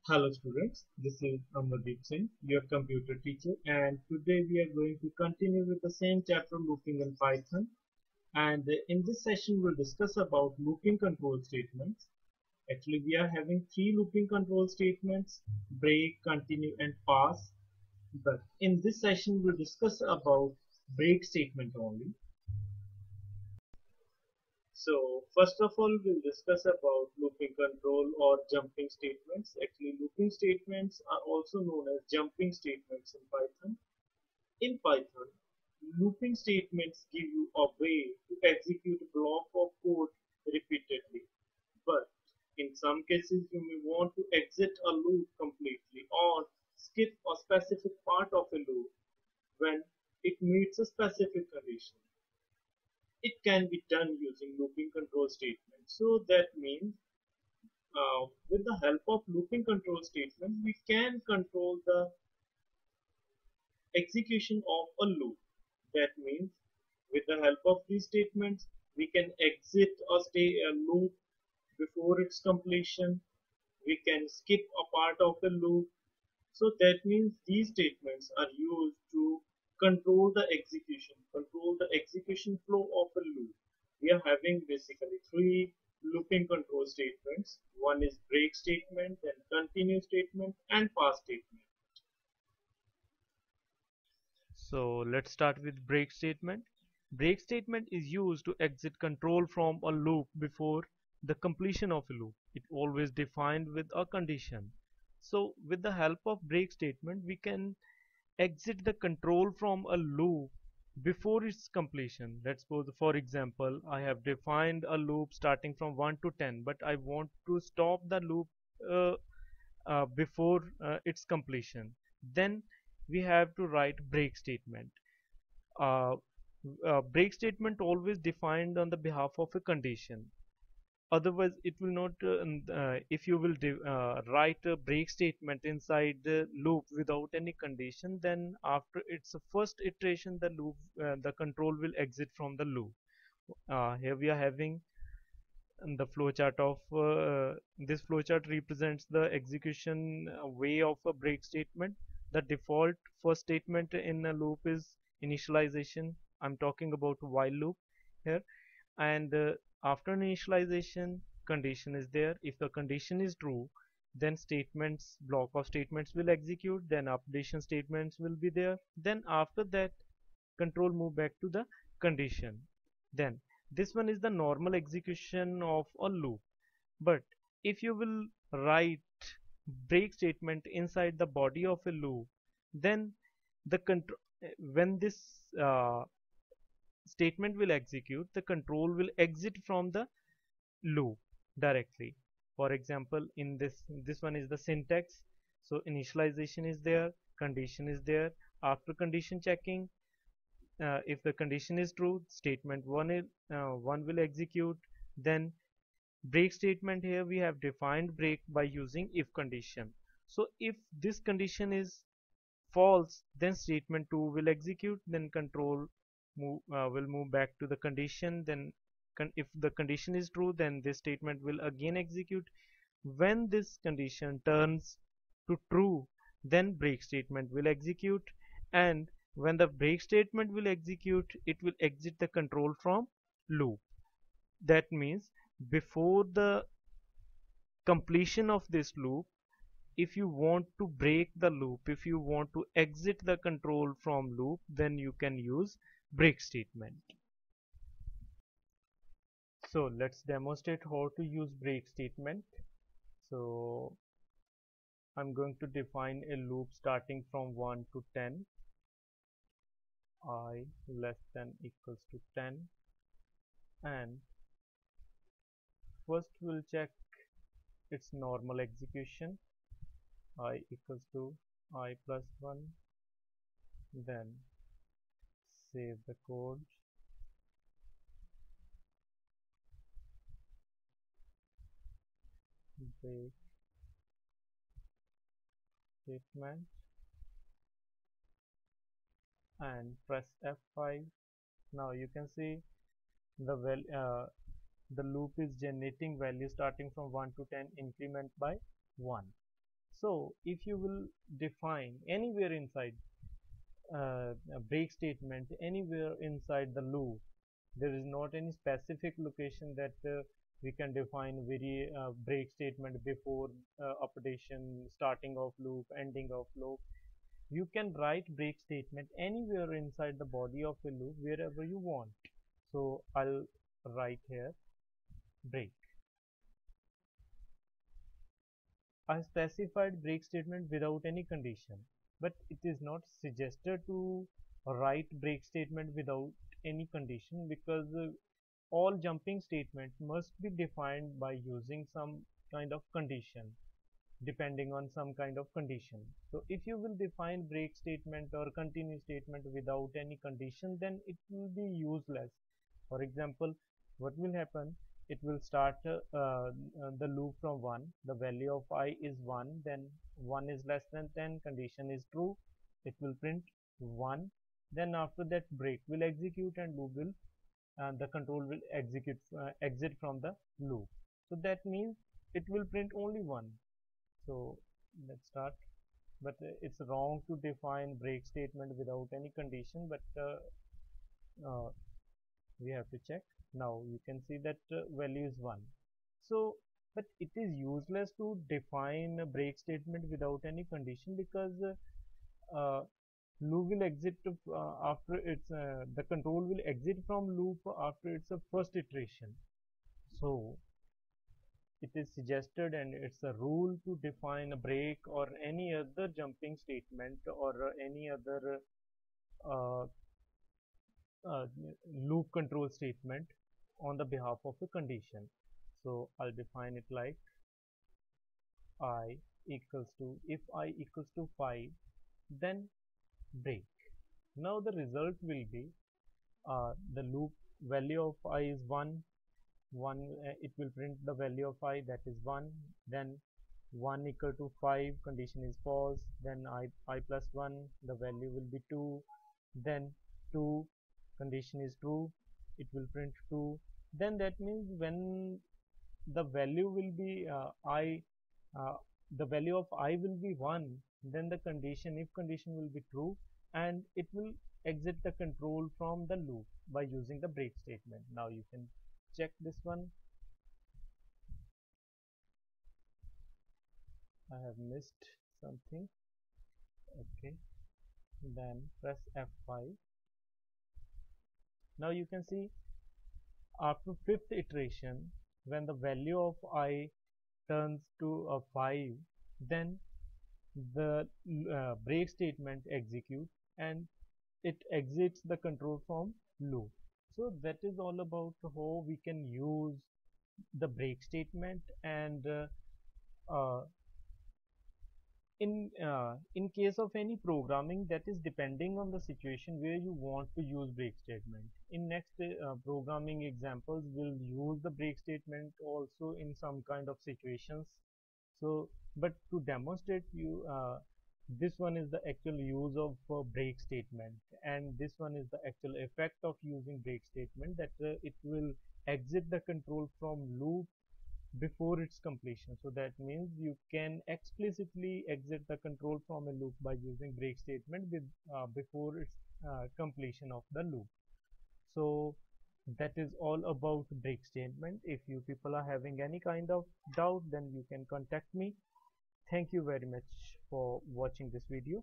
Hello students, this is Amardeep Singh, your computer teacher, and today we are going to continue with the same chapter looping in Python. And in this session we'll discuss about looping control statements. Actually we are having three looping control statements: break, continue and pass. But in this session we'll discuss about break statement only. So first of all, we'll discuss about looping control or jumping statements. Actually, looping statements are also known as jumping statements in Python. In Python, looping statements give you a way to execute a block of code repeatedly. But in some cases, you may want to exit a loop completely or skip a specific part of a loop when it meets a specific condition. It can be done using looping control statements. So that means with the help of looping control statements, we can control the execution of a loop. That means with the help of these statements, we can exit a loop before its completion. We can skip a part of a loop. So that means these statements are used to control the execution flow of a loop. We are having basically three looping control statements. One is break statement, then continue statement, and pass statement. So let's start with break statement. Break statement is used to exit control from a loop before the completion of a loop. It always defined with a condition. So with the help of break statement, we can exit the control from a loop before its completion. Let's suppose, for example, I have defined a loop starting from 1 to 10, but I want to stop the loop uh, before its completion. Then we have to write break statement. Uh, Break statement always defined on the behalf of a condition. Otherwise, it will not. If you will write a break statement inside the loop without any condition, then after its first iteration, the control will exit from the loop. Here we are having the flowchart of this flowchart represents the execution way of a break statement. The default first statement in a loop is initialization. I'm talking about while loop here, and after initialization, condition is there. If the condition is true, then statements block of statements will execute. Then updation statements will be there. Then after that, control move back to the condition. Then this one is the normal execution of a loop. But if you will write break statement inside the body of a loop, then the control when this statement will execute, the control will exit from the loop directly. For example, in this one is the syntax. So initialization is there, condition is there. After condition checking, if the condition is true, statement one will execute. Then break statement, here we have defined break by using if condition. So if this condition is false, then statement 2 will execute. Then control will move back to the condition. Then if the condition is true, then this statement will again execute. When this condition turns to true, then break statement will execute, and when the break statement will execute, it will exit the control from loop. That means before the completion of this loop, if you want to break the loop, if you want to exit the control from loop, then you can use break statement. So let's demonstrate how to use break statement. So I'm going to define a loop starting from 1 to 10. I less than equals to 10, and first we'll check its normal execution. I equals to I plus 1, then save the code, break statement, and press F5. Now you can see the the loop is generating value starting from 1 to 10, increment by 1. So if you will define anywhere inside a break statement, anywhere inside the loop, there is not any specific location that we can define very break statement before updation, starting of loop, ending of loop. You can write break statement anywhere inside the body of a loop wherever you want. So I'll write here break. I specified break statement without any condition, but it is not suggested to write break statement without any condition, because all jumping statements must be defined by using some kind of condition, depending on some kind of condition. So if you will define break statement or continue statement without any condition, then it will be useless. For example, what will happen? It will start the loop from 1. The value of I is 1, then 1 is less than 10, condition is true. It will print 1. Then after that, break will execute and loop will the control will exit from the loop. So that means it will print only 1. So let's start. But it's wrong to define break statement without any condition, but uh, we have to check. Now you can see that value is 1. So but it is useless to define a break statement without any condition, because loop will exit after its the control will exit from loop after its first iteration. So it is suggested, and it's a rule, to define a break or any other jumping statement or any other uh, uh, loop control statement on the behalf of a condition. So I'll define it like I equals to, if I equals to 5, then break. Now the result will be the loop value of I is 1, it will print the value of I, that is 1. Then 1 equal to 5, condition is false. Then I plus 1, the value will be 2. Then 2, condition is true, it will print 2. Then that means when the value will be uh, the value of I will be 1, then the condition, if condition, will be true, and it will exit the control from the loop by using the break statement. Now you can check this one. I have missed something. Okay, then press F5. Now you can see, after fifth iteration, when the value of I turns to a 5, then the break statement executes and it exits the control from loop. So that is all about how we can use the break statement. And uh, in case of any programming that is depending on the situation where you want to use break statement, in next programming examples we'll use the break statement also in some kind of situations. So but to demonstrate you, this one is the actual use of break statement, and this one is the actual effect of using break statement, that it will exit the control from loop before its completion. So that means you can explicitly exit the control from a loop by using break statement with before its completion of the loop. So that is all about break statement. If you people are having any kind of doubt, then you can contact me. Thank you very much for watching this video.